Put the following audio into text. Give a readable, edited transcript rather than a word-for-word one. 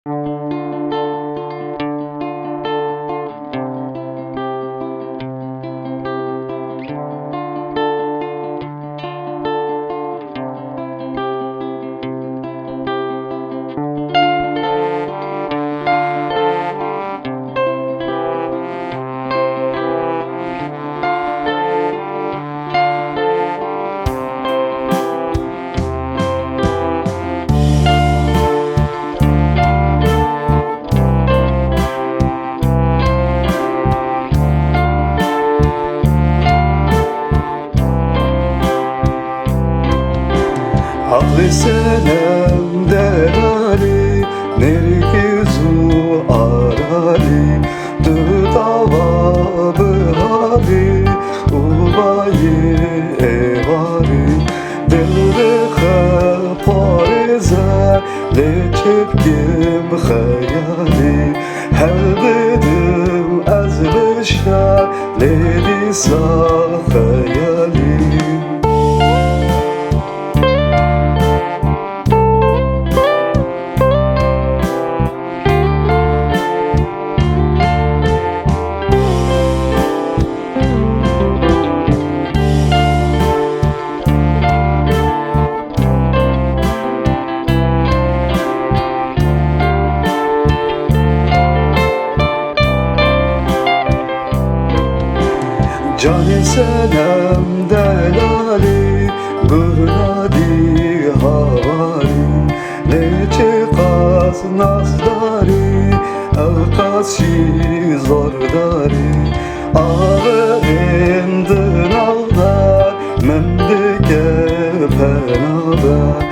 Aklı senem derali Nergizu arali Dudava bihari Ubayi evari Dilrikha parize Leçepkim khayali Her dedim az beşer Ledisa khayali Can-ı senem delali Burnadi havari Leçe kaz nazdari Evkasi zordari Ağırın dınavlar Mendike penavlar